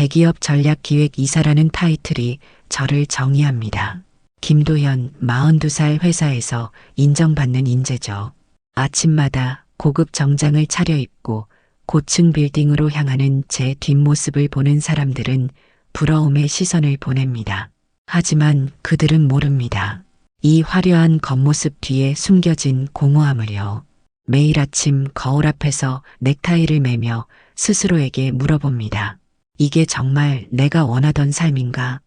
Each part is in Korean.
대기업 전략기획이사라는 타이틀이 저를 정의합니다. 김도현 42살 회사에서 인정받는 인재죠. 아침마다 고급 정장을 차려입고 고층 빌딩으로 향하는 제 뒷모습을 보는 사람들은 부러움의 시선을 보냅니다. 하지만 그들은 모릅니다. 이 화려한 겉모습 뒤에 숨겨진 공허함을요. 매일 아침 거울 앞에서 넥타이를 매며 스스로에게 물어봅니다. 이게 정말 내가 원하던 삶인가?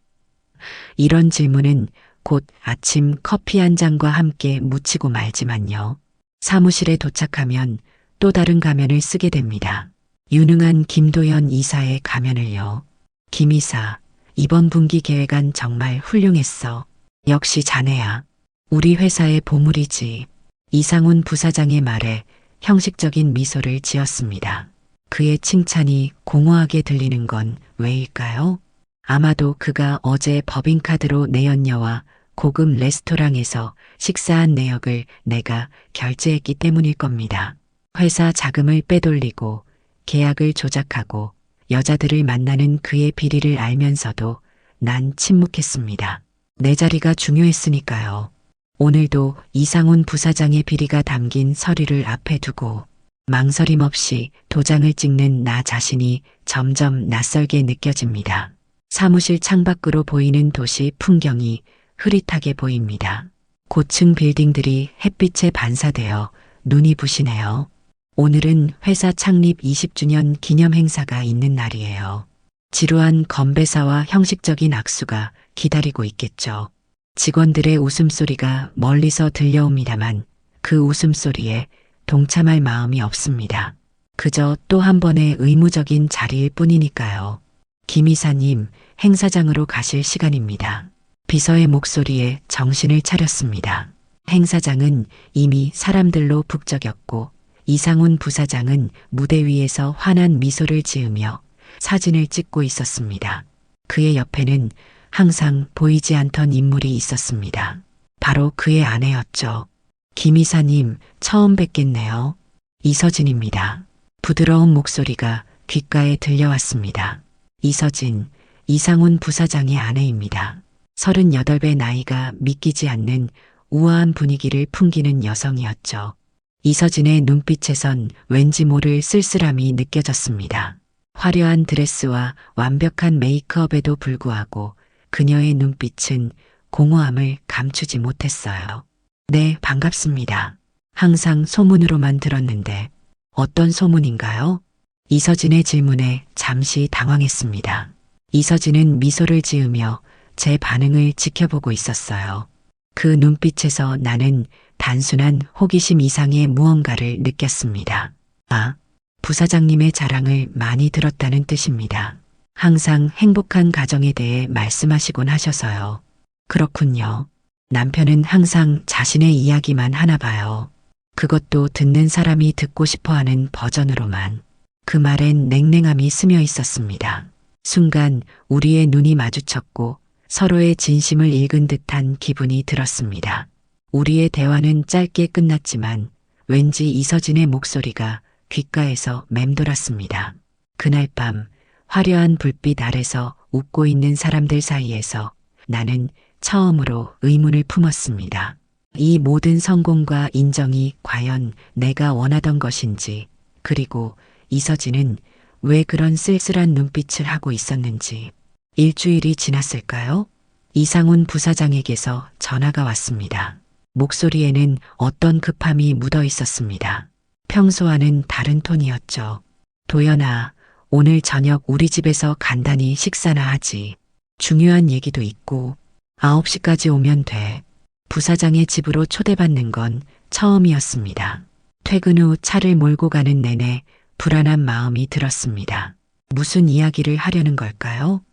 이런 질문은 곧 아침 커피 한 잔과 함께 묻히고 말지만요. 사무실에 도착하면 또 다른 가면을 쓰게 됩니다. 유능한 김도현 이사의 가면을요. 김 이사, 이번 분기 계획안 정말 훌륭했어. 역시 자네야. 우리 회사의 보물이지. 이상훈 부사장의 말에 형식적인 미소를 지었습니다. 그의 칭찬이 공허하게 들리는 건 왜일까요? 아마도 그가 어제 법인카드로 내 연녀와 고급 레스토랑에서 식사한 내역을 내가 결제했기 때문일 겁니다. 회사 자금을 빼돌리고 계약을 조작하고 여자들을 만나는 그의 비리를 알면서도 난 침묵했습니다. 내 자리가 중요했으니까요. 오늘도 이상훈 부사장의 비리가 담긴 서류를 앞에 두고 망설임 없이 도장을 찍는 나 자신이 점점 낯설게 느껴집니다. 사무실 창밖으로 보이는 도시 풍경이 흐릿하게 보입니다. 고층 빌딩들이 햇빛에 반사되어 눈이 부시네요. 오늘은 회사 창립 20주년 기념 행사가 있는 날이에요. 지루한 건배사와 형식적인 악수가 기다리고 있겠죠. 직원들의 웃음소리가 멀리서 들려옵니다만 그 웃음소리에 동참할 마음이 없습니다. 그저 또 한 번의 의무적인 자리일 뿐이니까요. 김 이사님, 행사장으로 가실 시간입니다. 비서의 목소리에 정신을 차렸습니다. 행사장은 이미 사람들로 북적였고 이상훈 부사장은 무대 위에서 환한 미소를 지으며 사진을 찍고 있었습니다. 그의 옆에는 항상 보이지 않던 인물이 있었습니다. 바로 그의 아내였죠. 김 이사님, 처음 뵙겠네요. 이서진입니다. 부드러운 목소리가 귓가에 들려왔습니다. 이서진, 이상훈 부사장의 아내입니다. 38배 나이가 믿기지 않는 우아한 분위기를 풍기는 여성이었죠. 이서진의 눈빛에선 왠지 모를 쓸쓸함이 느껴졌습니다. 화려한 드레스와 완벽한 메이크업에도 불구하고 그녀의 눈빛은 공허함을 감추지 못했어요. 네, 반갑습니다. 항상 소문으로만 들었는데 어떤 소문인가요? 이서진의 질문에 잠시 당황했습니다. 이서진은 미소를 지으며 제 반응을 지켜보고 있었어요. 그 눈빛에서 나는 단순한 호기심 이상의 무언가를 느꼈습니다. 아, 부사장님의 자랑을 많이 들었다는 뜻입니다. 항상 행복한 가정에 대해 말씀하시곤 하셔서요. 그렇군요. 남편은 항상 자신의 이야기만 하나 봐요. 그것도 듣는 사람이 듣고 싶어하는 버전으로만. 그 말엔 냉랭함이 스며 있었습니다. 순간 우리의 눈이 마주쳤고 서로의 진심을 읽은 듯한 기분이 들었습니다. 우리의 대화는 짧게 끝났지만 왠지 이서진의 목소리가 귓가에서 맴돌았습니다. 그날 밤 화려한 불빛 아래서 웃고 있는 사람들 사이에서 나는 처음으로 의문을 품었습니다. 이 모든 성공과 인정이 과연 내가 원하던 것인지, 그리고 이서진은 왜 그런 쓸쓸한 눈빛을 하고 있었는지. 일주일이 지났을까요? 이상훈 부사장에게서 전화가 왔습니다. 목소리에는 어떤 급함이 묻어 있었습니다. 평소와는 다른 톤이었죠. 도연아, 오늘 저녁 우리 집에서 간단히 식사나 하지. 중요한 얘기도 있고 9시까지 오면 돼. 부사장의 집으로 초대받는 건 처음이었습니다. 퇴근 후 차를 몰고 가는 내내 불안한 마음이 들었습니다. 무슨 이야기를 하려는 걸까요?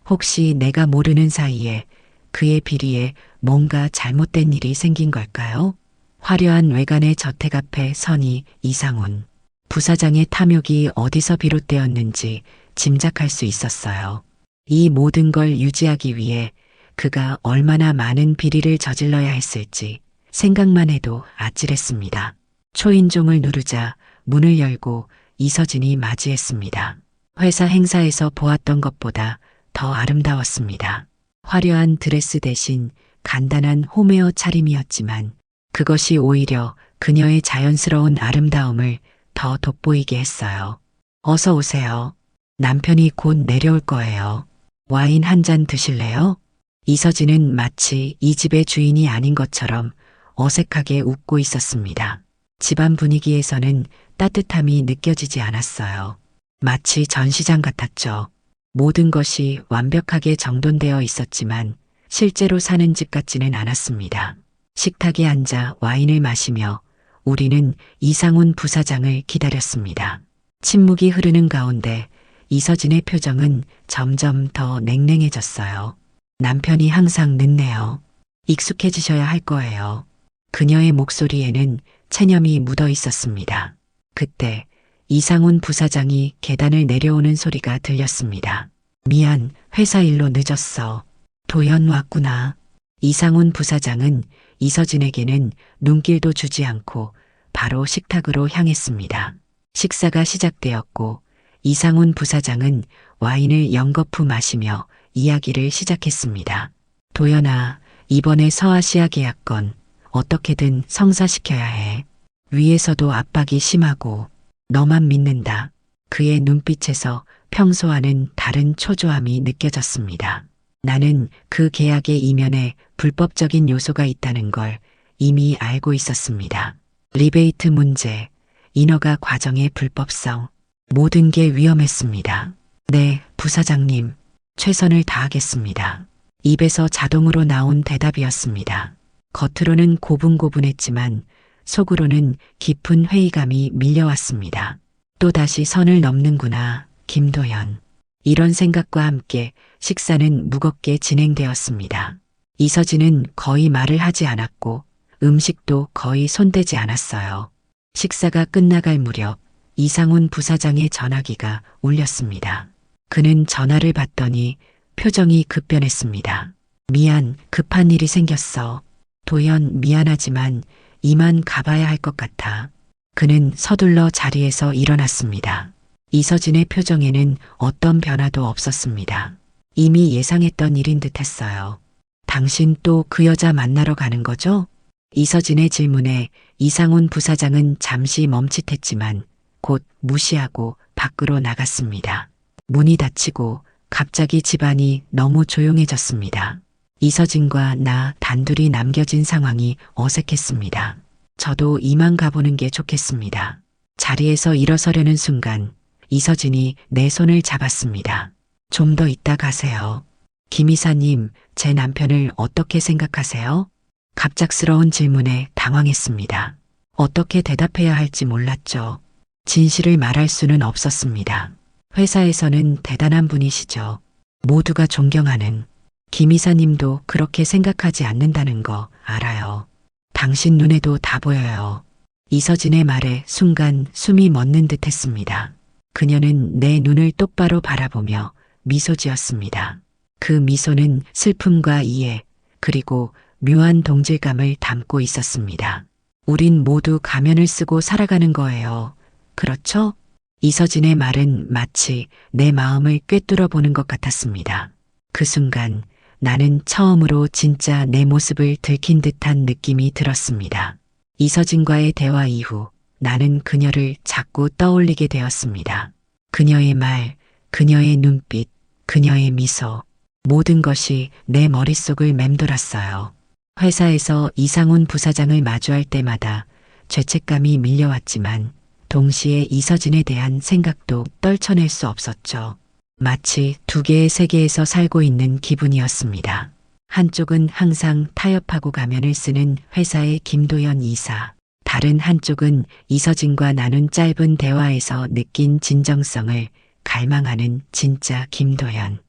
혹시 내가 모르는 사이에 그의 비리에 뭔가 잘못된 일이 생긴 걸까요? 화려한 외관의 저택 앞에 서니 이상훈. 부사장의 탐욕이 어디서 비롯되었는지 짐작할 수 있었어요. 이 모든 걸 유지하기 위해 그가 얼마나 많은 비리를 저질러야 했을지 생각만 해도 아찔했습니다. 초인종을 누르자 문을 열고 이서진이 맞이했습니다. 회사 행사에서 보았던 것보다 더 아름다웠습니다. 화려한 드레스 대신 간단한 홈웨어 차림이었지만 그것이 오히려 그녀의 자연스러운 아름다움을 더 돋보이게 했어요. 어서 오세요. 남편이 곧 내려올 거예요. 와인 한 잔 드실래요? 이서진은 마치 이 집의 주인이 아닌 것처럼 어색하게 웃고 있었습니다. 집안 분위기에서는 따뜻함이 느껴지지 않았어요. 마치 전시장 같았죠. 모든 것이 완벽하게 정돈되어 있었지만 실제로 사는 집 같지는 않았습니다. 식탁에 앉아 와인을 마시며 우리는 이상훈 부사장을 기다렸습니다. 침묵이 흐르는 가운데 이서진의 표정은 점점 더 냉랭해졌어요. 남편이 항상 늦네요. 익숙해지셔야 할 거예요. 그녀의 목소리에는 체념이 묻어 있었습니다. 그때 이상훈 부사장이 계단을 내려오는 소리가 들렸습니다. 미안, 회사 일로 늦었어. 도현 왔구나. 이상훈 부사장은 이서진에게는 눈길도 주지 않고 바로 식탁으로 향했습니다. 식사가 시작되었고 이상훈 부사장은 와인을 연거푸 마시며 이야기를 시작했습니다. 도연아, 이번에 서아시아 계약건 어떻게든 성사시켜야 해. 위에서도 압박이 심하고 너만 믿는다. 그의 눈빛에서 평소와는 다른 초조함이 느껴졌습니다. 나는 그 계약의 이면에 불법적인 요소가 있다는 걸 이미 알고 있었습니다. 리베이트 문제, 인허가 과정의 불법성, 모든 게 위험했습니다. 네, 부사장님, 최선을 다하겠습니다. 입에서 자동으로 나온 대답이었습니다. 겉으로는 고분고분했지만 속으로는 깊은 회의감이 밀려왔습니다. 또다시 선을 넘는구나, 김도연. 이런 생각과 함께 식사는 무겁게 진행되었습니다. 이서진은 거의 말을 하지 않았고 음식도 거의 손대지 않았어요. 식사가 끝나갈 무렵 이상훈 부사장의 전화기가 울렸습니다. 그는 전화를 받더니 표정이 급변했습니다. 미안, 급한 일이 생겼어. 도연, 미안하지만 이만 가봐야 할 것 같아. 그는 서둘러 자리에서 일어났습니다. 이서진의 표정에는 어떤 변화도 없었습니다. 이미 예상했던 일인 듯 했어요. 당신 또 그 여자 만나러 가는 거죠? 이서진의 질문에 이상훈 부사장은 잠시 멈칫했지만 곧 무시하고 밖으로 나갔습니다. 문이 닫히고 갑자기 집안이 너무 조용해졌습니다. 이서진과 나 단둘이 남겨진 상황이 어색했습니다. 저도 이만 가보는 게 좋겠습니다. 자리에서 일어서려는 순간 이서진이 내 손을 잡았습니다. 좀 더 있다 가세요. 김 이사님, 제 남편을 어떻게 생각하세요? 갑작스러운 질문에 당황했습니다. 어떻게 대답해야 할지 몰랐죠. 진실을 말할 수는 없었습니다. 회사에서는 대단한 분이시죠. 모두가 존경하는. 김 이사님도 그렇게 생각하지 않는다는 거 알아요. 당신 눈에도 다 보여요. 이서진의 말에 순간 숨이 멎는 듯 했습니다. 그녀는 내 눈을 똑바로 바라보며 미소 지었습니다. 그 미소는 슬픔과 이해, 그리고 묘한 동질감을 담고 있었습니다. 우린 모두 가면을 쓰고 살아가는 거예요. 그렇죠? 이서진의 말은 마치 내 마음을 꿰뚫어 보는 것 같았습니다. 그 순간 나는 처음으로 진짜 내 모습을 들킨 듯한 느낌이 들었습니다. 이서진과의 대화 이후 나는 그녀를 자꾸 떠올리게 되었습니다. 그녀의 말, 그녀의 눈빛, 그녀의 미소, 모든 것이 내 머릿속을 맴돌았어요. 회사에서 이상훈 부사장을 마주할 때마다 죄책감이 밀려왔지만 동시에 이서진에 대한 생각도 떨쳐낼 수 없었죠. 마치 두 개의 세계에서 살고 있는 기분이었습니다. 한쪽은 항상 타협하고 가면을 쓰는 회사의 김도연 이사, 다른 한쪽은 이서진과 나눈 짧은 대화에서 느낀 진정성을 갈망하는 진짜 김도연.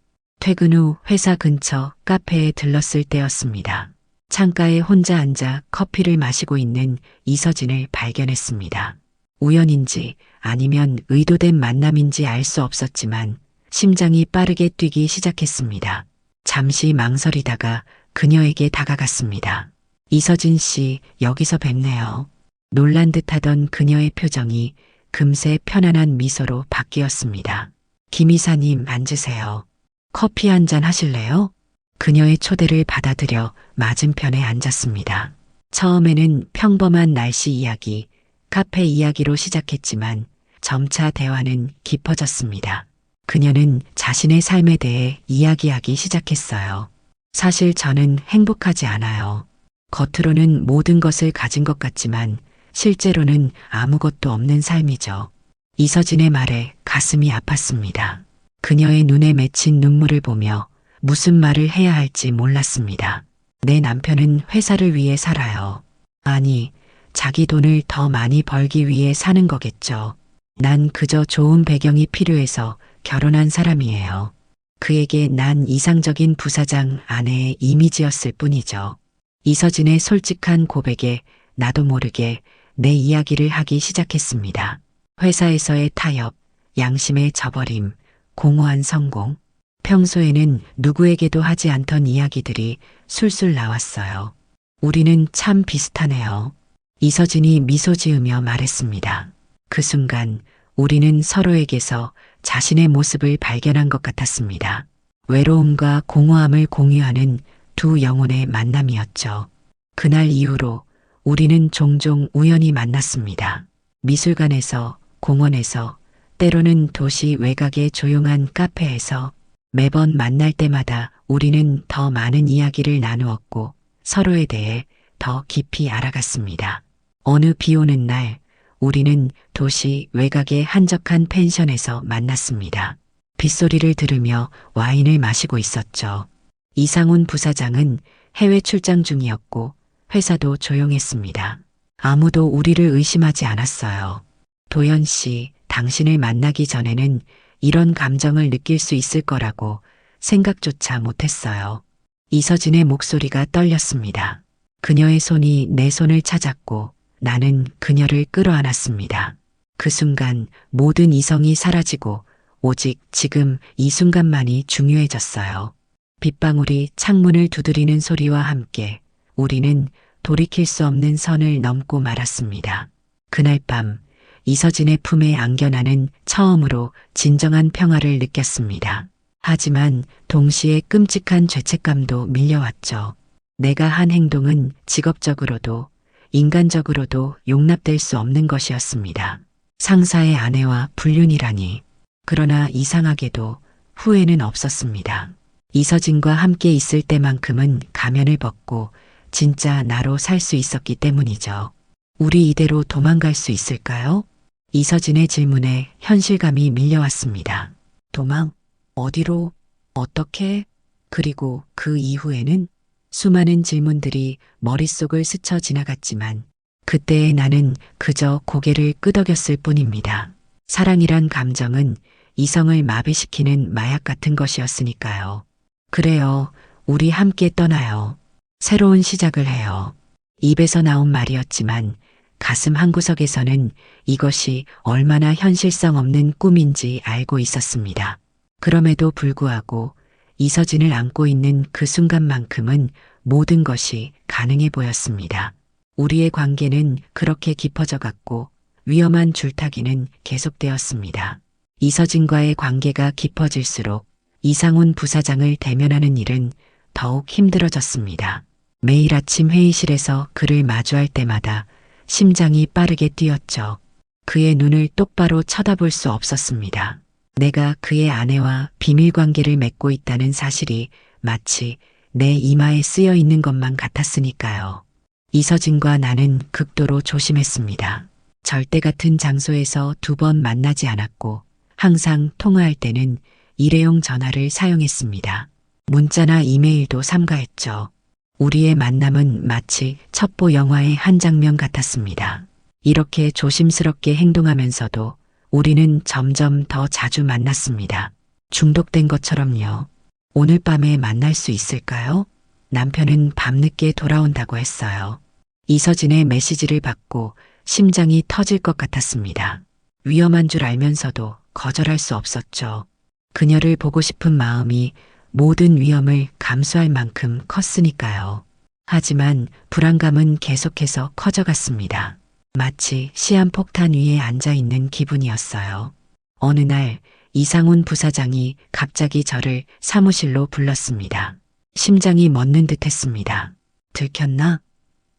퇴근 후 회사 근처 카페에 들렀을 때였습니다. 창가에 혼자 앉아 커피를 마시고 있는 이서진을 발견했습니다. 우연인지 아니면 의도된 만남인지 알 수 없었지만 심장이 빠르게 뛰기 시작했습니다. 잠시 망설이다가 그녀에게 다가갔습니다. 이서진 씨, 여기서 뵙네요. 놀란 듯하던 그녀의 표정이 금세 편안한 미소로 바뀌었습니다. 김 이사님 앉으세요. 커피 한 잔 하실래요? 그녀의 초대를 받아들여 맞은편에 앉았습니다. 처음에는 평범한 날씨 이야기, 카페 이야기로 시작했지만 점차 대화는 깊어졌습니다. 그녀는 자신의 삶에 대해 이야기하기 시작했어요. 사실 저는 행복하지 않아요. 겉으로는 모든 것을 가진 것 같지만 실제로는 아무것도 없는 삶이죠. 이서진의 말에 가슴이 아팠습니다. 그녀의 눈에 맺힌 눈물을 보며 무슨 말을 해야 할지 몰랐습니다. 내 남편은 회사를 위해 살아요. 아니, 자기 돈을 더 많이 벌기 위해 사는 거겠죠. 난 그저 좋은 배경이 필요해서 결혼한 사람이에요. 그에게 난 이상적인 부사장 아내의 이미지였을 뿐이죠. 이서진의 솔직한 고백에 나도 모르게 내 이야기를 하기 시작했습니다. 회사에서의 타협, 양심의 저버림, 공허한 성공. 평소에는 누구에게도 하지 않던 이야기들이 술술 나왔어요. 우리는 참 비슷하네요. 이서진이 미소 지으며 말했습니다. 그 순간 우리는 서로에게서 자신의 모습을 발견한 것 같았습니다. 외로움과 공허함을 공유하는 두 영혼의 만남이었죠. 그날 이후로 우리는 종종 우연히 만났습니다. 미술관에서, 공원에서, 때로는 도시 외곽의 조용한 카페에서 매번 만날 때마다 우리는 더 많은 이야기를 나누었고 서로에 대해 더 깊이 알아갔습니다. 어느 비 오는 날 우리는 도시 외곽의 한적한 펜션에서 만났습니다. 빗소리를 들으며 와인을 마시고 있었죠. 이상훈 부사장은 해외 출장 중이었고 회사도 조용했습니다. 아무도 우리를 의심하지 않았어요. 도연 씨, 당신을 만나기 전에는 이런 감정을 느낄 수 있을 거라고 생각조차 못했어요. 이서진의 목소리가 떨렸습니다. 그녀의 손이 내 손을 찾았고 나는 그녀를 끌어안았습니다. 그 순간 모든 이성이 사라지고 오직 지금 이 순간만이 중요해졌어요. 빗방울이 창문을 두드리는 소리와 함께 우리는 돌이킬 수 없는 선을 넘고 말았습니다. 그날 밤 이서진의 품에 안겨나는 처음으로 진정한 평화를 느꼈습니다. 하지만 동시에 끔찍한 죄책감도 밀려왔죠. 내가 한 행동은 직업적으로도 인간적으로도 용납될 수 없는 것이었습니다. 상사의 아내와 불륜이라니. 그러나 이상하게도 후회는 없었습니다. 이서진과 함께 있을 때만큼은 가면을 벗고 진짜 나로 살 수 있었기 때문이죠. 우리 이대로 도망갈 수 있을까요? 이서진의 질문에 현실감이 밀려왔습니다. 도망? 어디로? 어떻게? 그리고 그 이후에는 수많은 질문들이 머릿속을 스쳐 지나갔지만 그때의 나는 그저 고개를 끄덕였을 뿐입니다. 사랑이란 감정은 이성을 마비시키는 마약 같은 것이었으니까요. 그래요. 우리 함께 떠나요. 새로운 시작을 해요. 입에서 나온 말이었지만 가슴 한구석에서는 이것이 얼마나 현실성 없는 꿈인지 알고 있었습니다. 그럼에도 불구하고 이서진을 안고 있는 그 순간만큼은 모든 것이 가능해 보였습니다. 우리의 관계는 그렇게 깊어져 갔고 위험한 줄타기는 계속되었습니다. 이서진과의 관계가 깊어질수록 이상훈 부사장을 대면하는 일은 더욱 힘들어졌습니다. 매일 아침 회의실에서 그를 마주할 때마다 심장이 빠르게 뛰었죠. 그의 눈을 똑바로 쳐다볼 수 없었습니다. 내가 그의 아내와 비밀 관계를 맺고 있다는 사실이 마치 내 이마에 쓰여 있는 것만 같았으니까요. 이서진과 나는 극도로 조심했습니다. 절대 같은 장소에서 2번 만나지 않았고 항상 통화할 때는 일회용 전화를 사용했습니다. 문자나 이메일도 삼가했죠. 우리의 만남은 마치 첩보 영화의 한 장면 같았습니다. 이렇게 조심스럽게 행동하면서도 우리는 점점 더 자주 만났습니다. 중독된 것처럼요. 오늘 밤에 만날 수 있을까요? 남편은 밤늦게 돌아온다고 했어요. 이서진의 메시지를 받고 심장이 터질 것 같았습니다. 위험한 줄 알면서도 거절할 수 없었죠. 그녀를 보고 싶은 마음이 모든 위험을 감수할 만큼 컸으니까요. 하지만 불안감은 계속해서 커져갔습니다. 마치 시한폭탄 위에 앉아있는 기분이었어요. 어느 날 이상훈 부사장이 갑자기 저를 사무실로 불렀습니다. 심장이 멎는 듯 했습니다. 들켰나?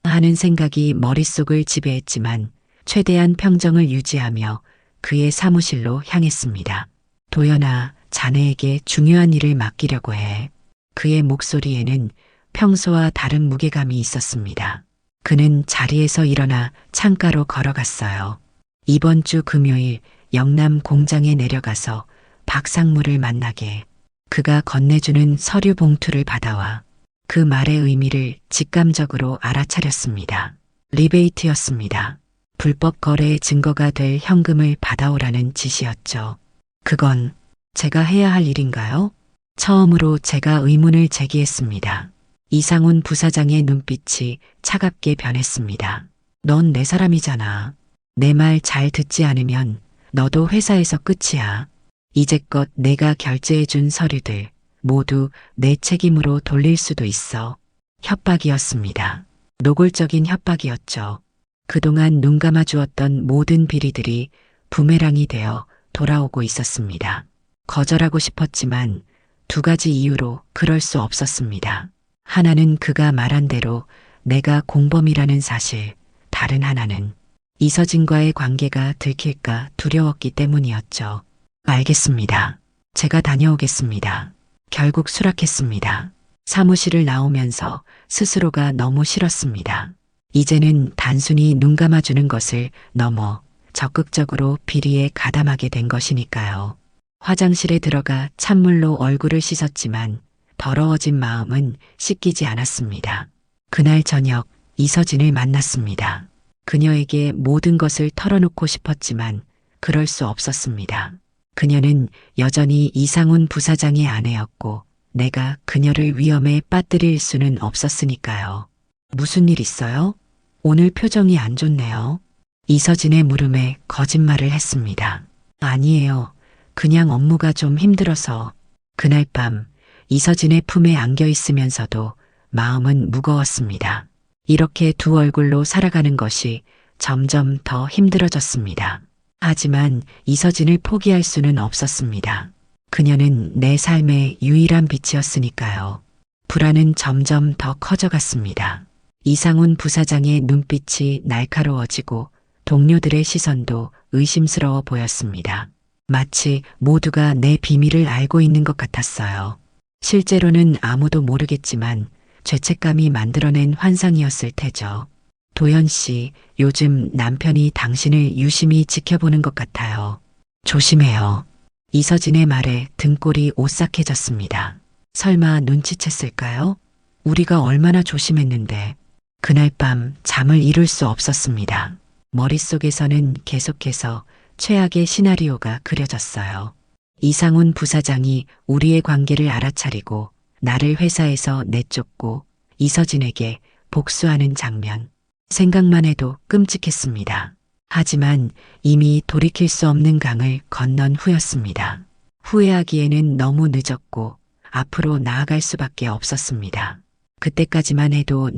하는 생각이 머릿속을 지배했지만 최대한 평정을 유지하며 그의 사무실로 향했습니다. 도연아, 자네에게 중요한 일을 맡기려고 해. 그의 목소리에는 평소와 다른 무게감이 있었습니다. 그는 자리에서 일어나 창가로 걸어갔어요. 이번 주 금요일 영남 공장에 내려가서 박상무를 만나게. 그가 건네주는 서류 봉투를 받아와. 그 말의 의미를 직감적으로 알아차렸습니다. 리베이트였습니다. 불법 거래의 증거가 될 현금을 받아오라는 지시였죠. 그건 제가 해야 할 일인가요? 처음으로 제가 의문을 제기했습니다. 이상훈 부사장의 눈빛이 차갑게 변했습니다. 넌 내 사람이잖아. 내 말 잘 듣지 않으면 너도 회사에서 끝이야. 이제껏 내가 결제해준 서류들 모두 내 책임으로 돌릴 수도 있어. 협박이었습니다. 노골적인 협박이었죠. 그동안 눈 감아 주었던 모든 비리들이 부메랑이 되어 돌아오고 있었습니다. 거절하고 싶었지만 두 가지 이유로 그럴 수 없었습니다. 하나는 그가 말한 대로 내가 공범이라는 사실, 다른 하나는 이서진과의 관계가 들킬까 두려웠기 때문이었죠. 알겠습니다. 제가 다녀오겠습니다. 결국 수락했습니다. 사무실을 나오면서 스스로가 너무 싫었습니다. 이제는 단순히 눈 감아주는 것을 넘어 적극적으로 비리에 가담하게 된 것이니까요. 화장실에 들어가 찬물로 얼굴을 씻었지만 더러워진 마음은 씻기지 않았습니다. 그날 저녁 이서진을 만났습니다. 그녀에게 모든 것을 털어놓고 싶었지만 그럴 수 없었습니다. 그녀는 여전히 이상훈 부사장의 아내였고 내가 그녀를 위험에 빠뜨릴 수는 없었으니까요. 무슨 일 있어요? 오늘 표정이 안 좋네요. 이서진의 물음에 거짓말을 했습니다. 아니에요. 그냥 업무가 좀 힘들어서. 그날 밤 이서진의 품에 안겨 있으면서도 마음은 무거웠습니다. 이렇게 두 얼굴로 살아가는 것이 점점 더 힘들어졌습니다. 하지만 이서진을 포기할 수는 없었습니다. 그녀는 내 삶의 유일한 빛이었으니까요. 불안은 점점 더 커져갔습니다. 이상훈 부사장의 눈빛이 날카로워지고 동료들의 시선도 의심스러워 보였습니다. 마치 모두가 내 비밀을 알고 있는 것 같았어요. 실제로는 아무도 모르겠지만 죄책감이 만들어낸 환상이었을 테죠. 도연 씨, 요즘 남편이 당신을 유심히 지켜보는 것 같아요. 조심해요. 이서진의 말에 등골이 오싹해졌습니다. 설마 눈치챘을까요? 우리가 얼마나 조심했는데. 그날 밤 잠을 이룰 수 없었습니다. 머릿속에서는 계속해서 최악의 시나리오가 그려졌어요. 이상훈 부사장이 우리의 관계를 알아차리고 나를 회사에서 내쫓고 이서진에게 복수하는 장면. 생각만 해도 끔찍했습니다. 하지만 이미 돌이킬 수 없는 강을 건넌 후였습니다. 후회하기에는 너무 늦었고 앞으로 나아갈 수밖에 없었습니다. 그때까지만 해도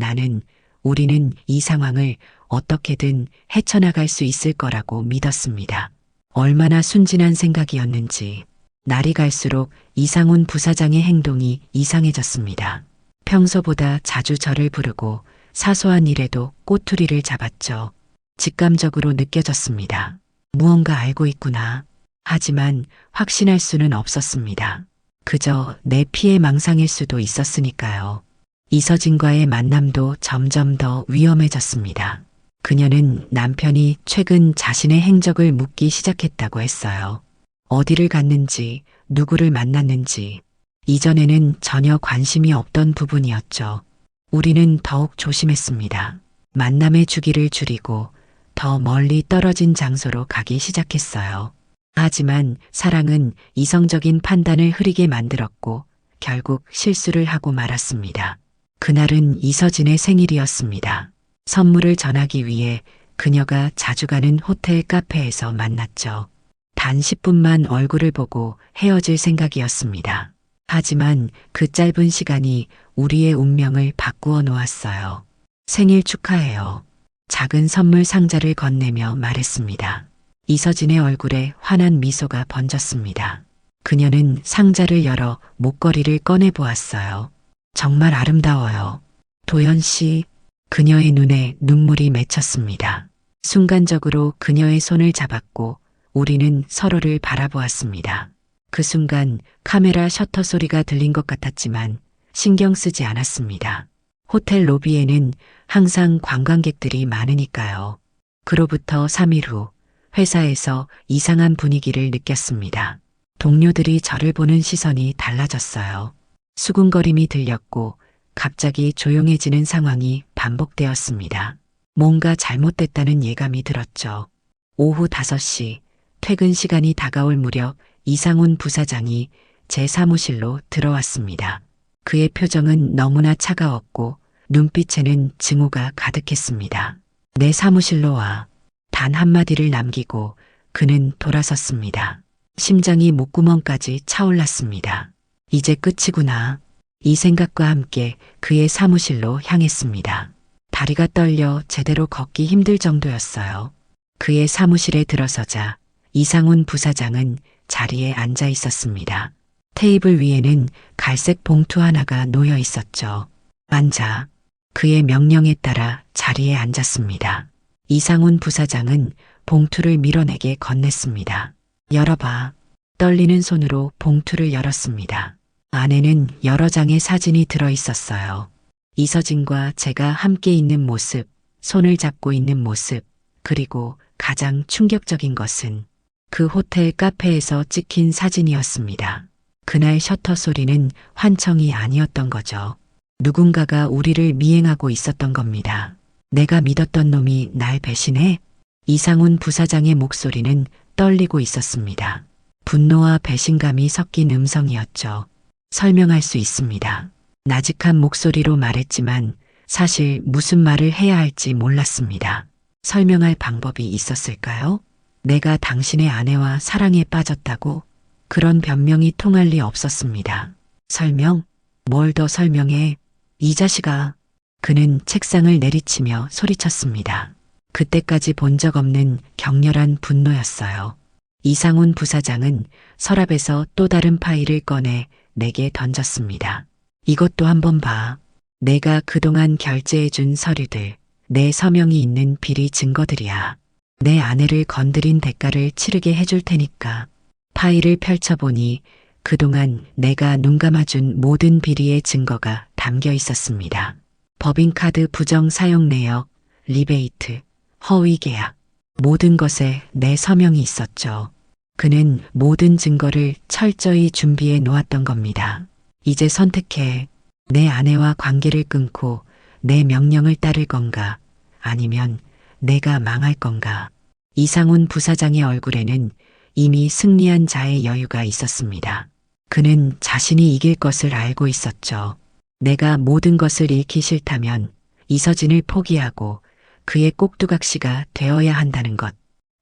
우리는 이 상황을 어떻게든 헤쳐나갈 수 있을 거라고 믿었습니다. 얼마나 순진한 생각이었는지. 날이 갈수록 이상훈 부사장의 행동이 이상해졌습니다. 평소보다 자주 저를 부르고 사소한 일에도 꼬투리를 잡았죠. 직감적으로 느껴졌습니다. 무언가 알고 있구나. 하지만 확신할 수는 없었습니다. 그저 내 피해 망상일 수도 있었으니까요. 이서진과의 만남도 점점 더 위험해졌습니다. 그녀는 남편이 최근 자신의 행적을 묻기 시작했다고 했어요. 어디를 갔는지, 누구를 만났는지. 이전에는 전혀 관심이 없던 부분이었죠. 우리는 더욱 조심했습니다. 만남의 주기를 줄이고 더 멀리 떨어진 장소로 가기 시작했어요. 하지만 사랑은 이성적인 판단을 흐리게 만들었고 결국 실수를 하고 말았습니다. 그날은 이서진의 생일이었습니다. 선물을 전하기 위해 그녀가 자주 가는 호텔 카페에서 만났죠. 단 10분만 얼굴을 보고 헤어질 생각이었습니다. 하지만 그 짧은 시간이 우리의 운명을 바꾸어 놓았어요. 생일 축하해요. 작은 선물 상자를 건네며 말했습니다. 이서진의 얼굴에 환한 미소가 번졌습니다. 그녀는 상자를 열어 목걸이를 꺼내 보았어요. 정말 아름다워요. 도연 씨, 그녀의 눈에 눈물이 맺혔습니다. 순간적으로 그녀의 손을 잡았고 우리는 서로를 바라보았습니다. 그 순간 카메라 셔터 소리가 들린 것 같았지만 신경 쓰지 않았습니다. 호텔 로비에는 항상 관광객들이 많으니까요. 그로부터 3일 후 회사에서 이상한 분위기를 느꼈습니다. 동료들이 저를 보는 시선이 달라졌어요. 수군거림이 들렸고 갑자기 조용해지는 상황이 반복되었습니다. 뭔가 잘못됐다는 예감이 들었죠. 오후 5시 퇴근 시간이 다가올 무렵 이상훈 부사장이 제 사무실로 들어왔습니다. 그의 표정은 너무나 차가웠고 눈빛에는 증오가 가득했습니다. 내 사무실로 와. 단 한마디를 남기고 그는 돌아섰습니다. 심장이 목구멍까지 차올랐습니다. 이제 끝이구나. 이 생각과 함께 그의 사무실로 향했습니다. 다리가 떨려 제대로 걷기 힘들 정도였어요. 그의 사무실에 들어서자 이상훈 부사장은 자리에 앉아 있었습니다. 테이블 위에는 갈색 봉투 하나가 놓여 있었죠. 앉아. 그의 명령에 따라 자리에 앉았습니다. 이상훈 부사장은 봉투를 밀어내게 건넸습니다. 열어봐. 떨리는 손으로 봉투를 열었습니다. 안에는 여러 장의 사진이 들어 있었어요. 이서진과 제가 함께 있는 모습, 손을 잡고 있는 모습, 그리고 가장 충격적인 것은 그 호텔 카페에서 찍힌 사진이었습니다. 그날 셔터 소리는 환청이 아니었던 거죠. 누군가가 우리를 미행하고 있었던 겁니다. 내가 믿었던 놈이 날 배신해? 이상훈 부사장의 목소리는 떨리고 있었습니다. 분노와 배신감이 섞인 음성이었죠. 설명할 수 있습니다. 나직한 목소리로 말했지만 사실 무슨 말을 해야 할지 몰랐습니다. 설명할 방법이 있었을까요? 내가 당신의 아내와 사랑에 빠졌다고? 그런 변명이 통할 리 없었습니다. 설명? 뭘 더 설명해? 이 자식아. 그는 책상을 내리치며 소리쳤습니다. 그때까지 본 적 없는 격렬한 분노였어요. 이상훈 부사장은 서랍에서 또 다른 파일을 꺼내 내게 던졌습니다. 이것도 한번 봐. 내가 그동안 결제해준 서류들, 내 서명이 있는 비리 증거들이야. 내 아내를 건드린 대가를 치르게 해줄 테니까. 파일을 펼쳐보니 그동안 내가 눈 감아준 모든 비리의 증거가 담겨 있었습니다. 법인카드 부정 사용 내역, 리베이트, 허위 계약, 모든 것에 내 서명이 있었죠. 그는 모든 증거를 철저히 준비해 놓았던 겁니다. 이제 선택해. 내 아내와 관계를 끊고 내 명령을 따를 건가, 아니면 내가 망할 건가. 이상훈 부사장의 얼굴에는 이미 승리한 자의 여유가 있었습니다. 그는 자신이 이길 것을 알고 있었죠. 내가 모든 것을 잃기 싫다면 이서진을 포기하고 그의 꼭두각시가 되어야 한다는 것.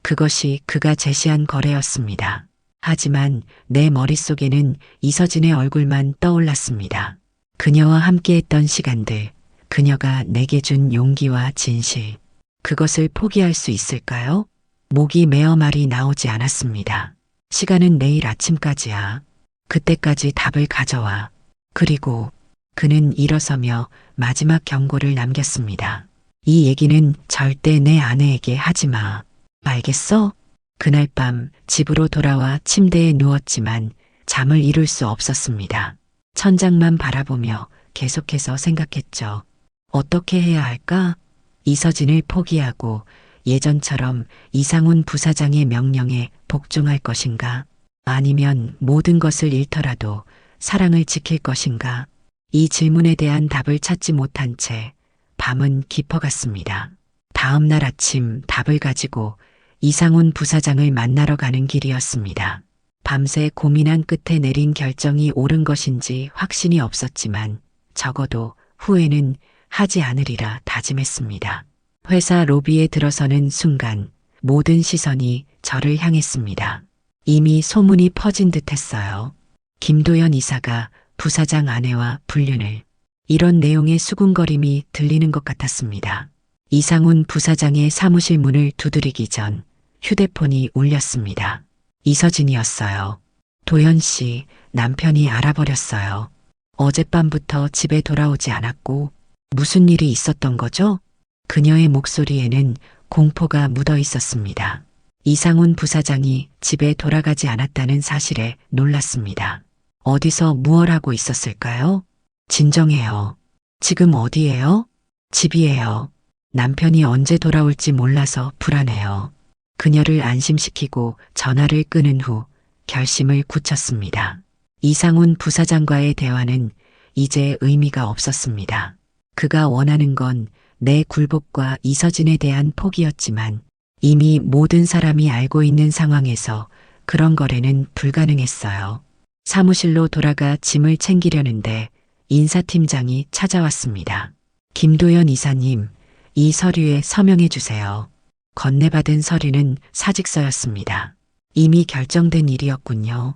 그것이 그가 제시한 거래였습니다. 하지만 내 머릿속에는 이서진의 얼굴만 떠올랐습니다. 그녀와 함께했던 시간들, 그녀가 내게 준 용기와 진실. 그것을 포기할 수 있을까요? 목이 메어 말이 나오지 않았습니다. 시간은 내일 아침까지야. 그때까지 답을 가져와. 그리고 그는 일어서며 마지막 경고를 남겼습니다. 이 얘기는 절대 내 아내에게 하지 마. 알겠어? 그날 밤 집으로 돌아와 침대에 누웠지만 잠을 이룰 수 없었습니다. 천장만 바라보며 계속해서 생각했죠. 어떻게 해야 할까? 이서진을 포기하고 예전처럼 이상훈 부사장의 명령에 복종할 것인가? 아니면 모든 것을 잃더라도 사랑을 지킬 것인가? 이 질문에 대한 답을 찾지 못한 채 밤은 깊어갔습니다. 다음 날 아침 답을 가지고 이상훈 부사장을 만나러 가는 길이었습니다. 밤새 고민한 끝에 내린 결정이 옳은 것인지 확신이 없었지만 적어도 후회는 하지 않으리라 다짐했습니다. 회사 로비에 들어서는 순간 모든 시선이 저를 향했습니다. 이미 소문이 퍼진 듯했어요. 김도연 이사가 부사장 아내와 불륜을. 이런 내용의 수군거림이 들리는 것 같았습니다. 이상훈 부사장의 사무실 문을 두드리기 전 휴대폰이 울렸습니다. 이서진이었어요. 도현 씨, 남편이 알아버렸어요. 어젯밤부터 집에 돌아오지 않았고 무슨 일이 있었던 거죠? 그녀의 목소리에는 공포가 묻어 있었습니다. 이상훈 부사장이 집에 돌아가지 않았다는 사실에 놀랐습니다. 어디서 무얼 하고 있었을까요? 진정해요. 지금 어디예요? 집이에요. 남편이 언제 돌아올지 몰라서 불안해요. 그녀를 안심시키고 전화를 끊은 후 결심을 굳혔습니다. 이상훈 부사장과의 대화는 이제 의미가 없었습니다. 그가 원하는 건 내 굴복과 이서진에 대한 포기였지만 이미 모든 사람이 알고 있는 상황에서 그런 거래는 불가능했어요. 사무실로 돌아가 짐을 챙기려는데 인사팀장이 찾아왔습니다. 김도연 이사님, 이 서류에 서명해 주세요. 건네받은 서류는 사직서였습니다. 이미 결정된 일이었군요.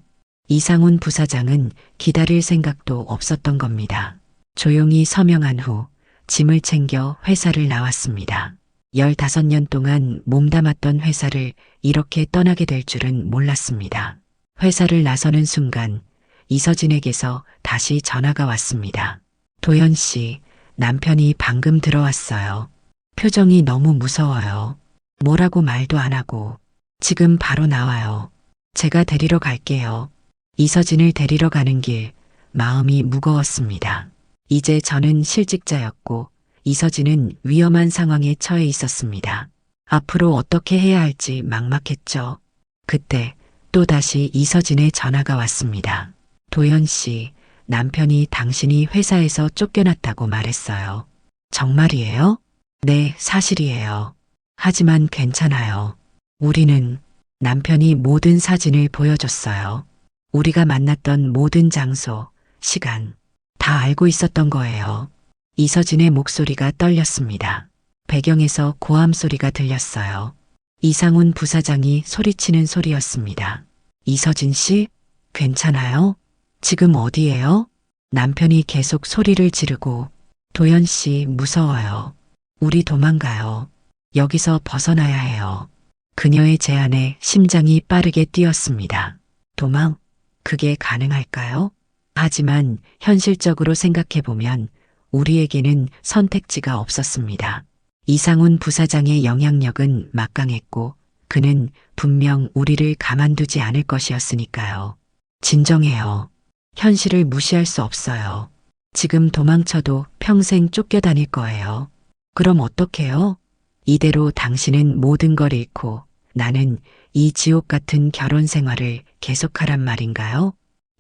이상훈 부사장은 기다릴 생각도 없었던 겁니다. 조용히 서명한 후 짐을 챙겨 회사를 나왔습니다. 15년 동안 몸담았던 회사를 이렇게 떠나게 될 줄은 몰랐습니다. 회사를 나서는 순간 이서진에게서 다시 전화가 왔습니다. 도현 씨, 남편이 방금 들어왔어요. 표정이 너무 무서워요. 뭐라고 말도 안 하고 지금 바로 나와요. 제가 데리러 갈게요. 이서진을 데리러 가는 길 마음이 무거웠습니다. 이제 저는 실직자였고 이서진은 위험한 상황에 처해 있었습니다. 앞으로 어떻게 해야 할지 막막했죠. 그때 또다시 이서진의 전화가 왔습니다. 도현 씨, 남편이 당신이 회사에서 쫓겨났다고 말했어요. 정말이에요? 네, 사실이에요. 하지만 괜찮아요. 우리는 남편이 모든 사진을 보여줬어요. 우리가 만났던 모든 장소, 시간 다 알고 있었던 거예요. 이서진의 목소리가 떨렸습니다. 배경에서 고함 소리가 들렸어요. 이상훈 부사장이 소리치는 소리였습니다. 이서진 씨, 괜찮아요? 지금 어디예요? 남편이 계속 소리를 지르고 도연 씨 무서워요. 우리 도망가요. 여기서 벗어나야 해요. 그녀의 제안에 심장이 빠르게 뛰었습니다. 도망? 그게 가능할까요? 하지만 현실적으로 생각해보면 우리에게는 선택지가 없었습니다. 이상훈 부사장의 영향력은 막강했고 그는 분명 우리를 가만두지 않을 것이었으니까요. 진정해요. 현실을 무시할 수 없어요. 지금 도망쳐도 평생 쫓겨다닐 거예요. 그럼 어떡해요? 이대로 당신은 모든 걸 잃고 나는 이 지옥 같은 결혼 생활을 계속하란 말인가요?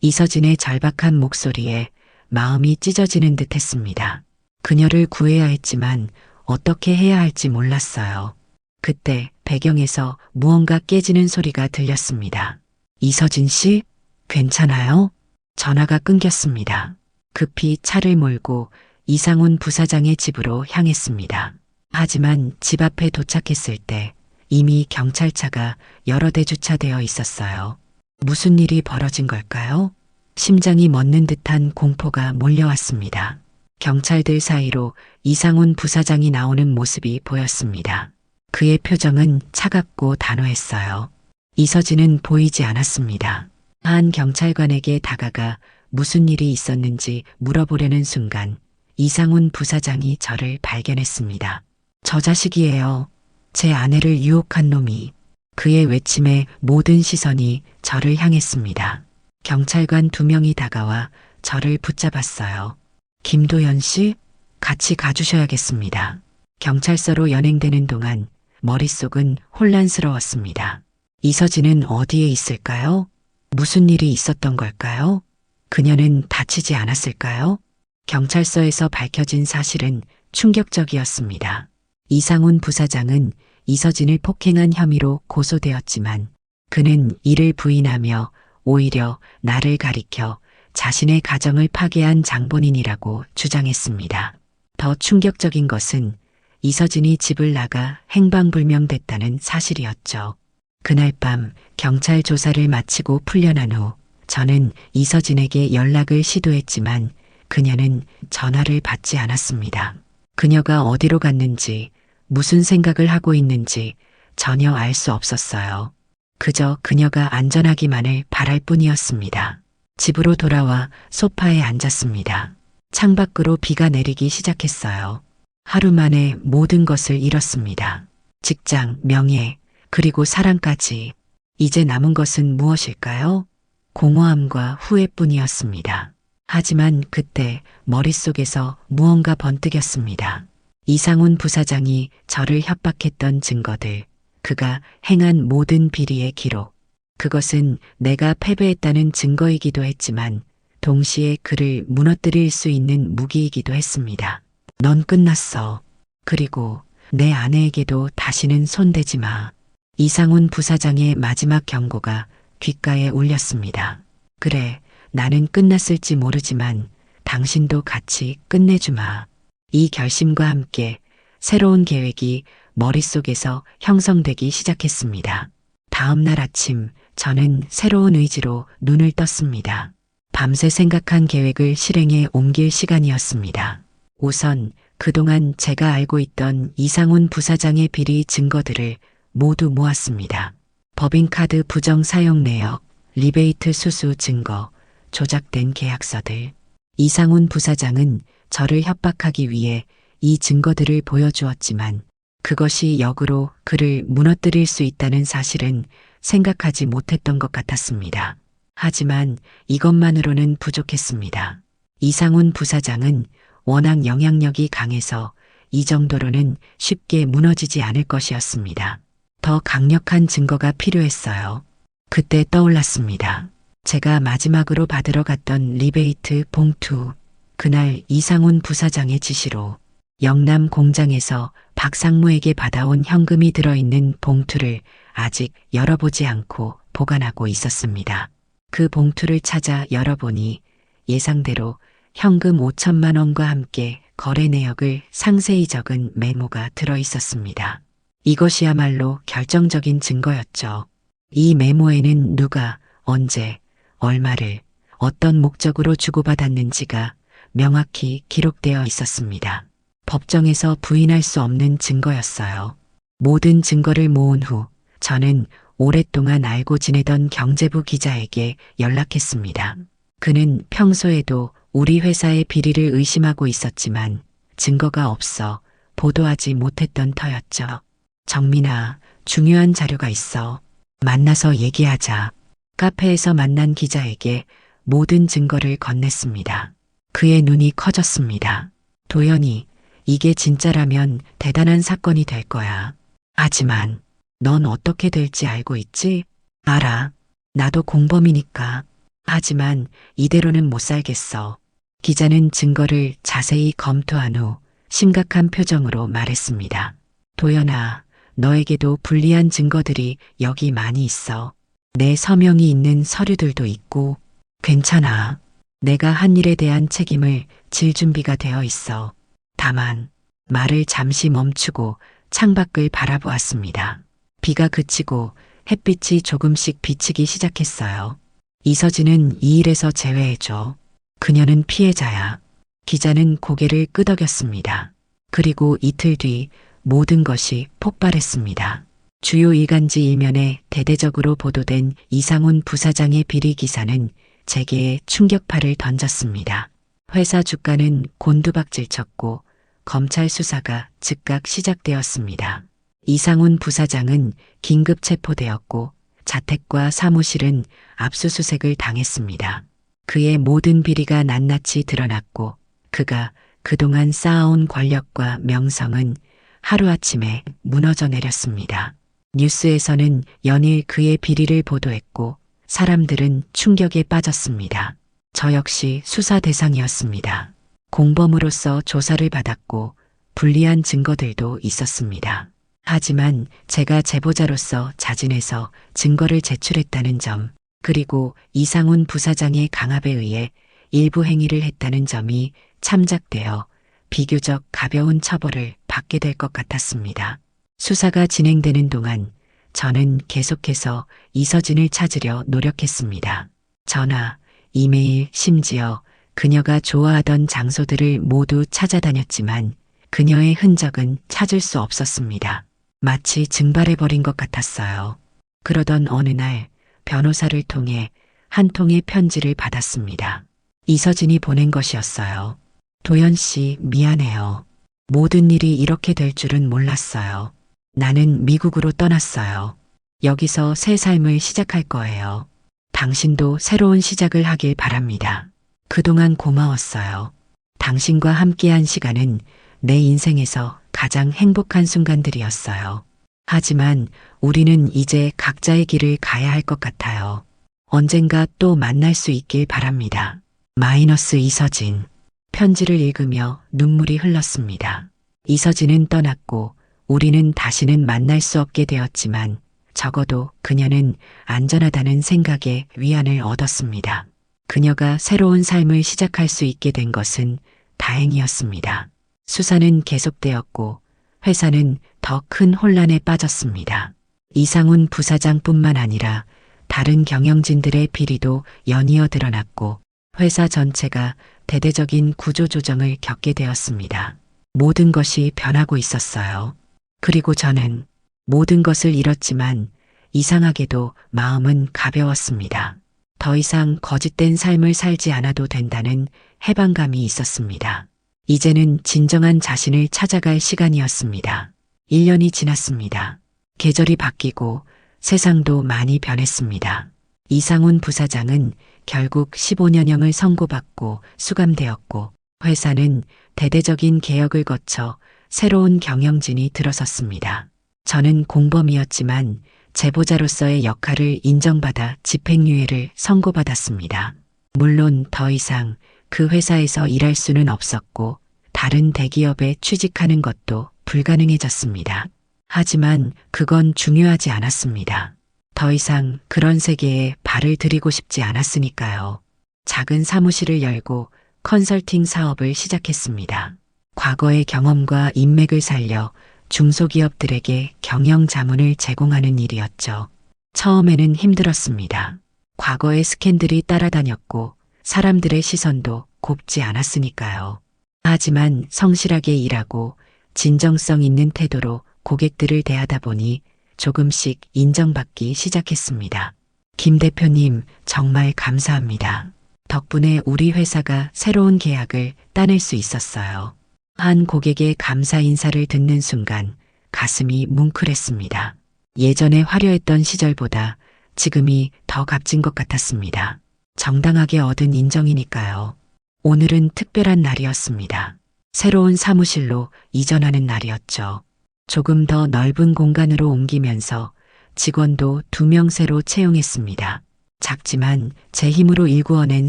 이서진의 절박한 목소리에 마음이 찢어지는 듯 했습니다. 그녀를 구해야 했지만 어떻게 해야 할지 몰랐어요. 그때 배경에서 무언가 깨지는 소리가 들렸습니다. 이서진 씨, 괜찮아요? 전화가 끊겼습니다. 급히 차를 몰고 이상훈 부사장의 집으로 향했습니다. 하지만 집 앞에 도착했을 때 이미 경찰차가 여러 대 주차되어 있었어요. 무슨 일이 벌어진 걸까요? 심장이 멎는 듯한 공포가 몰려왔습니다. 경찰들 사이로 이상훈 부사장이 나오는 모습이 보였습니다. 그의 표정은 차갑고 단호했어요. 이서진은 보이지 않았습니다. 한 경찰관에게 다가가 무슨 일이 있었는지 물어보려는 순간 이상훈 부사장이 저를 발견했습니다. 저 자식이에요. 제 아내를 유혹한 놈이. 그의 외침에 모든 시선이 저를 향했습니다. 경찰관 2명이 다가와 저를 붙잡았어요. 김도연 씨, 같이 가주셔야겠습니다. 경찰서로 연행되는 동안 머릿속은 혼란스러웠습니다. 이서진은 어디에 있을까요? 무슨 일이 있었던 걸까요? 그녀는 다치지 않았을까요? 경찰서에서 밝혀진 사실은 충격적이었습니다. 이상훈 부사장은 이서진을 폭행한 혐의로 고소되었지만 그는 이를 부인하며 오히려 나를 가리켜 자신의 가정을 파괴한 장본인이라고 주장했습니다. 더 충격적인 것은 이서진이 집을 나가 행방불명됐다는 사실이었죠. 그날 밤 경찰 조사를 마치고 풀려난 후 저는 이서진에게 연락을 시도했지만 그녀는 전화를 받지 않았습니다. 그녀가 어디로 갔는지 무슨 생각을 하고 있는지 전혀 알 수 없었어요. 그저 그녀가 안전하기만을 바랄 뿐이었습니다. 집으로 돌아와 소파에 앉았습니다. 창밖으로 비가 내리기 시작했어요. 하루 만에 모든 것을 잃었습니다. 직장, 명예, 그리고 사랑까지. 이제 남은 것은 무엇일까요? 공허함과 후회뿐이었습니다. 하지만 그때 머릿속에서 무언가 번뜩였습니다. 이상훈 부사장이 저를 협박했던 증거들, 그가 행한 모든 비리의 기록. 그것은 내가 패배했다는 증거이기도 했지만 동시에 그를 무너뜨릴 수 있는 무기이기도 했습니다. 넌 끝났어. 그리고 내 아내에게도 다시는 손대지 마. 이상훈 부사장의 마지막 경고가 귓가에 울렸습니다. 그래, 나는 끝났을지 모르지만 당신도 같이 끝내주마. 이 결심과 함께 새로운 계획이 머릿속에서 형성되기 시작했습니다. 다음 날 아침 저는 새로운 의지로 눈을 떴습니다. 밤새 생각한 계획을 실행에 옮길 시간이었습니다. 우선 그동안 제가 알고 있던 이상훈 부사장의 비리 증거들을 모두 모았습니다. 법인카드 부정 사용 내역, 리베이트 수수 증거, 조작된 계약서들. 이상훈 부사장은 저를 협박하기 위해 이 증거들을 보여주었지만 그것이 역으로 그를 무너뜨릴 수 있다는 사실은 생각하지 못했던 것 같았습니다. 하지만 이것만으로는 부족했습니다. 이상훈 부사장은 워낙 영향력이 강해서 이 정도로는 쉽게 무너지지 않을 것이었습니다. 더 강력한 증거가 필요했어요. 그때 떠올랐습니다. 제가 마지막으로 받으러 갔던 리베이트 봉투. 그날 이상훈 부사장의 지시로 영남 공장에서 박상무에게 받아온 현금이 들어있는 봉투를 아직 열어보지 않고 보관하고 있었습니다. 그 봉투를 찾아 열어보니 예상대로 현금 5천만 원과 함께 거래 내역을 상세히 적은 메모가 들어있었습니다. 이것이야말로 결정적인 증거였죠. 이 메모에는 누가, 언제, 얼마를, 어떤 목적으로 주고받았는지가 명확히 기록되어 있었습니다. 법정에서 부인할 수 없는 증거였어요. 모든 증거를 모은 후 저는 오랫동안 알고 지내던 경제부 기자에게 연락했습니다. 그는 평소에도 우리 회사의 비리를 의심하고 있었지만 증거가 없어 보도하지 못했던 터였죠. 정민아, 중요한 자료가 있어. 만나서 얘기하자. 카페에서 만난 기자에게 모든 증거를 건넸습니다. 그의 눈이 커졌습니다. 도연이, 이게 진짜라면 대단한 사건이 될 거야. 하지만 넌 어떻게 될지 알고 있지? 알아. 나도 공범이니까. 하지만 이대로는 못 살겠어. 기자는 증거를 자세히 검토한 후 심각한 표정으로 말했습니다. 도연아, 너에게도 불리한 증거들이 여기 많이 있어. 내 서명이 있는 서류들도 있고. 괜찮아. 내가 한 일에 대한 책임을 질 준비가 되어 있어. 다만 말을 잠시 멈추고 창밖을 바라보았습니다. 비가 그치고 햇빛이 조금씩 비치기 시작했어요. 이서진은 이 일에서 제외해줘. 그녀는 피해자야. 기자는 고개를 끄덕였습니다. 그리고 이틀 뒤 모든 것이 폭발했습니다. 주요 일간지 일면에 대대적으로 보도된 이상훈 부사장의 비리 기사는 재계에 충격파를 던졌습니다. 회사 주가는 곤두박질 쳤고 검찰 수사가 즉각 시작되었습니다. 이상훈 부사장은 긴급 체포되었고 자택과 사무실은 압수수색을 당했습니다. 그의 모든 비리가 낱낱이 드러났고 그가 그동안 쌓아온 권력과 명성은 하루아침에 무너져 내렸습니다. 뉴스에서는 연일 그의 비리를 보도했고 사람들은 충격에 빠졌습니다. 저 역시 수사 대상이었습니다. 공범으로서 조사를 받았고 불리한 증거들도 있었습니다. 하지만 제가 제보자로서 자진해서 증거를 제출했다는 점, 그리고 이상훈 부사장의 강압에 의해 일부 행위를 했다는 점이 참작되어 비교적 가벼운 처벌을 받게 될 것 같았습니다. 수사가 진행되는 동안 저는 계속해서 이서진을 찾으려 노력했습니다. 전화, 이메일, 심지어 그녀가 좋아하던 장소들을 모두 찾아다녔지만 그녀의 흔적은 찾을 수 없었습니다. 마치 증발해버린 것 같았어요. 그러던 어느 날 변호사를 통해 한 통의 편지를 받았습니다. 이서진이 보낸 것이었어요. 도연 씨, 미안해요. 모든 일이 이렇게 될 줄은 몰랐어요. 나는 미국으로 떠났어요. 여기서 새 삶을 시작할 거예요. 당신도 새로운 시작을 하길 바랍니다. 그동안 고마웠어요. 당신과 함께한 시간은 내 인생에서 가장 행복한 순간들이었어요. 하지만 우리는 이제 각자의 길을 가야 할 것 같아요. 언젠가 또 만날 수 있길 바랍니다. 마이너스 이서진. 편지를 읽으며 눈물이 흘렀습니다. 이서진은 떠났고 우리는 다시는 만날 수 없게 되었지만 적어도 그녀는 안전하다는 생각에 위안을 얻었습니다. 그녀가 새로운 삶을 시작할 수 있게 된 것은 다행이었습니다. 수사는 계속되었고 회사는 더 큰 혼란에 빠졌습니다. 이상훈 부사장뿐만 아니라 다른 경영진들의 비리도 연이어 드러났고 회사 전체가 대대적인 구조조정을 겪게 되었습니다. 모든 것이 변하고 있었어요. 그리고 저는 모든 것을 잃었지만 이상하게도 마음은 가벼웠습니다. 더 이상 거짓된 삶을 살지 않아도 된다는 해방감이 있었습니다. 이제는 진정한 자신을 찾아갈 시간이었습니다. 1년이 지났습니다. 계절이 바뀌고 세상도 많이 변했습니다. 이상훈 부사장은 결국 15년형을 선고받고 수감되었고 회사는 대대적인 개혁을 거쳐 새로운 경영진이 들어섰습니다. 저는 공범이었지만 제보자로서의 역할을 인정받아 집행유예를 선고받았습니다. 물론 더 이상 그 회사에서 일할 수는 없었고 다른 대기업에 취직하는 것도 불가능해졌습니다. 하지만 그건 중요하지 않았습니다. 더 이상 그런 세계에 발을 들이고 싶지 않았으니까요. 작은 사무실을 열고 컨설팅 사업을 시작했습니다. 과거의 경험과 인맥을 살려 중소기업들에게 경영 자문을 제공하는 일이었죠. 처음에는 힘들었습니다. 과거의 스캔들이 따라다녔고 사람들의 시선도 곱지 않았으니까요. 하지만 성실하게 일하고 진정성 있는 태도로 고객들을 대하다 보니 조금씩 인정받기 시작했습니다. 김 대표님, 정말 감사합니다. 덕분에 우리 회사가 새로운 계약을 따낼 수 있었어요. 한 고객의 감사 인사를 듣는 순간 가슴이 뭉클했습니다. 예전에 화려했던 시절보다 지금이 더 값진 것 같았습니다. 정당하게 얻은 인정이니까요. 오늘은 특별한 날이었습니다. 새로운 사무실로 이전하는 날이었죠. 조금 더 넓은 공간으로 옮기면서 직원도 2명 새로 채용했습니다. 작지만 제 힘으로 일구어낸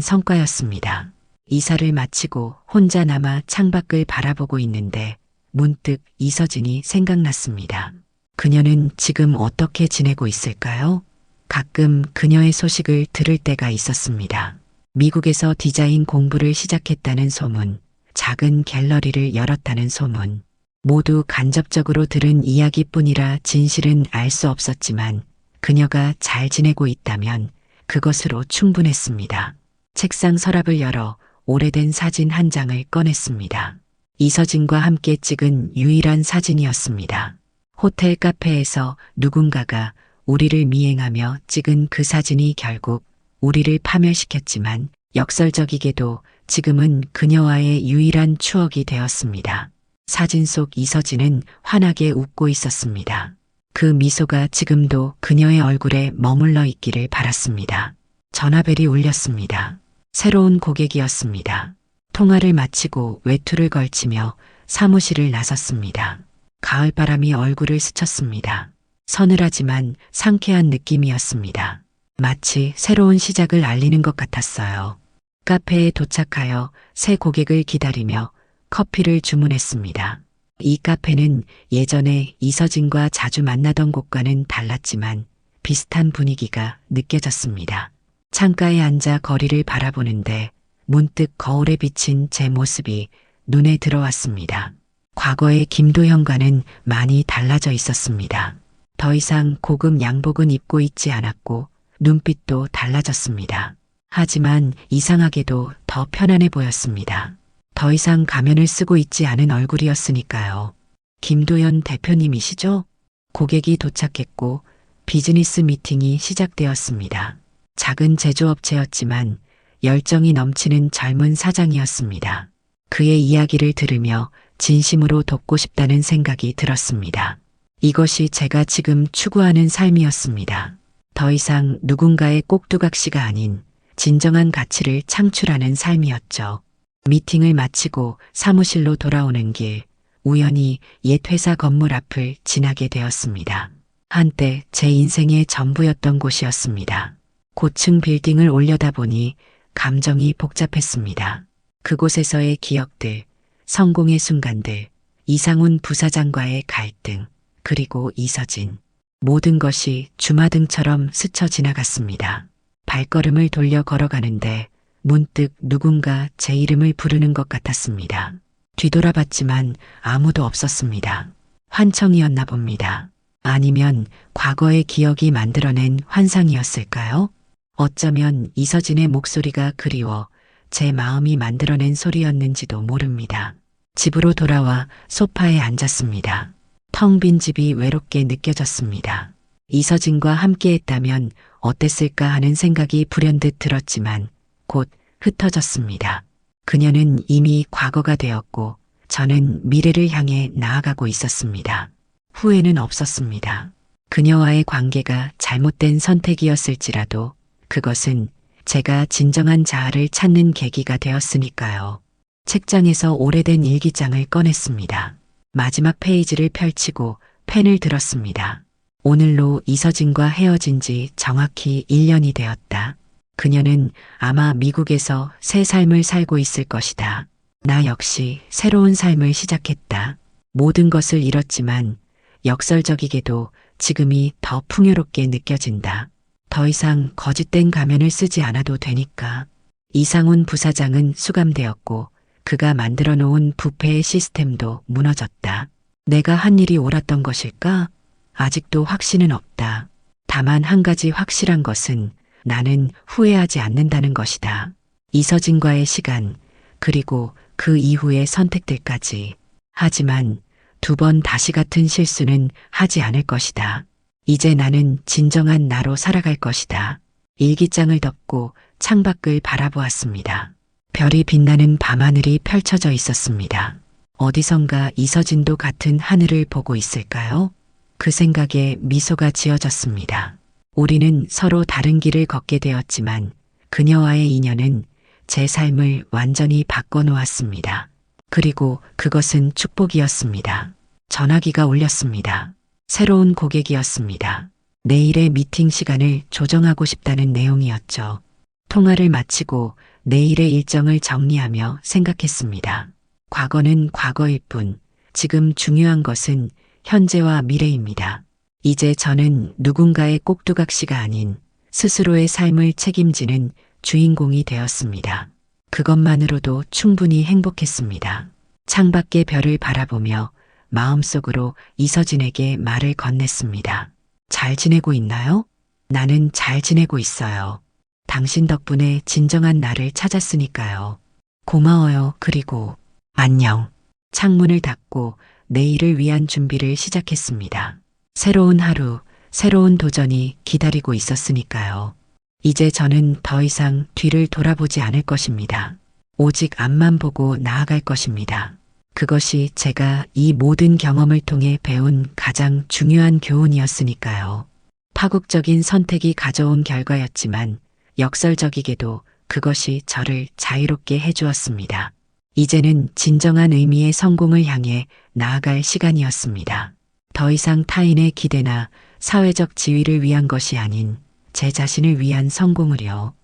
성과였습니다. 이사를 마치고 혼자 남아 창밖을 바라보고 있는데 문득 이서진이 생각났습니다. 그녀는 지금 어떻게 지내고 있을까요? 가끔 그녀의 소식을 들을 때가 있었습니다. 미국에서 디자인 공부를 시작했다는 소문, 작은 갤러리를 열었다는 소문, 모두 간접적으로 들은 이야기뿐이라 진실은 알 수 없었지만 그녀가 잘 지내고 있다면 그것으로 충분했습니다. 책상 서랍을 열어 오래된 사진 한 장을 꺼냈습니다. 이서진과 함께 찍은 유일한 사진이었습니다. 호텔 카페에서 누군가가 우리를 미행하며 찍은 그 사진이 결국 우리를 파멸시켰지만 역설적이게도 지금은 그녀와의 유일한 추억이 되었습니다. 사진 속 이서진은 환하게 웃고 있었습니다. 그 미소가 지금도 그녀의 얼굴에 머물러 있기를 바랐습니다. 전화벨이 울렸습니다. 새로운 고객이었습니다. 통화를 마치고 외투를 걸치며 사무실을 나섰습니다. 가을바람이 얼굴을 스쳤습니다. 서늘하지만 상쾌한 느낌이었습니다. 마치 새로운 시작을 알리는 것 같았어요. 카페에 도착하여 새 고객을 기다리며 커피를 주문했습니다. 이 카페는 예전에 이서진과 자주 만나던 곳과는 달랐지만 비슷한 분위기가 느껴졌습니다. 창가에 앉아 거리를 바라보는데 문득 거울에 비친 제 모습이 눈에 들어왔습니다. 과거의 김도현과는 많이 달라져 있었습니다. 더 이상 고급 양복은 입고 있지 않았고 눈빛도 달라졌습니다. 하지만 이상하게도 더 편안해 보였습니다. 더 이상 가면을 쓰고 있지 않은 얼굴이었으니까요. 김도연 대표님이시죠? 고객이 도착했고 비즈니스 미팅이 시작되었습니다. 작은 제조업체였지만 열정이 넘치는 젊은 사장이었습니다. 그의 이야기를 들으며 진심으로 돕고 싶다는 생각이 들었습니다. 이것이 제가 지금 추구하는 삶이었습니다. 더 이상 누군가의 꼭두각시가 아닌 진정한 가치를 창출하는 삶이었죠. 미팅을 마치고 사무실로 돌아오는 길, 우연히 옛 회사 건물 앞을 지나게 되었습니다. 한때 제 인생의 전부였던 곳이었습니다. 고층 빌딩을 올려다보니 감정이 복잡했습니다. 그곳에서의 기억들, 성공의 순간들, 이상훈 부사장과의 갈등, 그리고 이서진. 모든 것이 주마등처럼 스쳐 지나갔습니다. 발걸음을 돌려 걸어가는데 문득 누군가 제 이름을 부르는 것 같았습니다. 뒤돌아봤지만 아무도 없었습니다. 환청이었나 봅니다. 아니면 과거의 기억이 만들어낸 환상이었을까요? 어쩌면 이서진의 목소리가 그리워 제 마음이 만들어낸 소리였는지도 모릅니다. 집으로 돌아와 소파에 앉았습니다. 텅 빈 집이 외롭게 느껴졌습니다. 이서진과 함께했다면 어땠을까 하는 생각이 불현듯 들었지만 곧 흩어졌습니다. 그녀는 이미 과거가 되었고 저는 미래를 향해 나아가고 있었습니다. 후회는 없었습니다. 그녀와의 관계가 잘못된 선택이었을지라도 그것은 제가 진정한 자아를 찾는 계기가 되었으니까요. 책장에서 오래된 일기장을 꺼냈습니다. 마지막 페이지를 펼치고 펜을 들었습니다. 오늘로 이서진과 헤어진 지 정확히 1년이 되었다. 그녀는 아마 미국에서 새 삶을 살고 있을 것이다. 나 역시 새로운 삶을 시작했다. 모든 것을 잃었지만 역설적이게도 지금이 더 풍요롭게 느껴진다. 더 이상 거짓된 가면을 쓰지 않아도 되니까. 이상훈 부사장은 수감되었고 그가 만들어 놓은 부패의 시스템도 무너졌다. 내가 한 일이 옳았던 것일까? 아직도 확신은 없다. 다만 한 가지 확실한 것은 나는 후회하지 않는다는 것이다. 이서진과의 시간, 그리고 그 이후의 선택들까지. 하지만 2번 다시 같은 실수는 하지 않을 것이다. 이제 나는 진정한 나로 살아갈 것이다. 일기장을 덮고 창밖을 바라보았습니다. 별이 빛나는 밤하늘이 펼쳐져 있었습니다. 어디선가 이서진도 같은 하늘을 보고 있을까요? 그 생각에 미소가 지어졌습니다. 우리는 서로 다른 길을 걷게 되었지만 그녀와의 인연은 제 삶을 완전히 바꿔놓았습니다. 그리고 그것은 축복이었습니다. 전화기가 울렸습니다. 새로운 고객이었습니다. 내일의 미팅 시간을 조정하고 싶다는 내용이었죠. 통화를 마치고 내일의 일정을 정리하며 생각했습니다. 과거는 과거일 뿐, 지금 중요한 것은 현재와 미래입니다. 이제 저는 누군가의 꼭두각시가 아닌 스스로의 삶을 책임지는 주인공이 되었습니다. 그것만으로도 충분히 행복했습니다. 창밖의 별을 바라보며 마음속으로 이서진에게 말을 건넸습니다. 잘 지내고 있나요? 나는 잘 지내고 있어요. 당신 덕분에 진정한 나를 찾았으니까요. 고마워요. 그리고 안녕. 창문을 닫고 내일을 위한 준비를 시작했습니다. 새로운 하루, 새로운 도전이 기다리고 있었으니까요. 이제 저는 더 이상 뒤를 돌아보지 않을 것입니다. 오직 앞만 보고 나아갈 것입니다. 그것이 제가 이 모든 경험을 통해 배운 가장 중요한 교훈이었으니까요. 파국적인 선택이 가져온 결과였지만 역설적이게도 그것이 저를 자유롭게 해주었습니다. 이제는 진정한 의미의 성공을 향해 나아갈 시간이었습니다. 더 이상 타인의 기대나 사회적 지위를 위한 것이 아닌 제 자신을 위한 성공을요.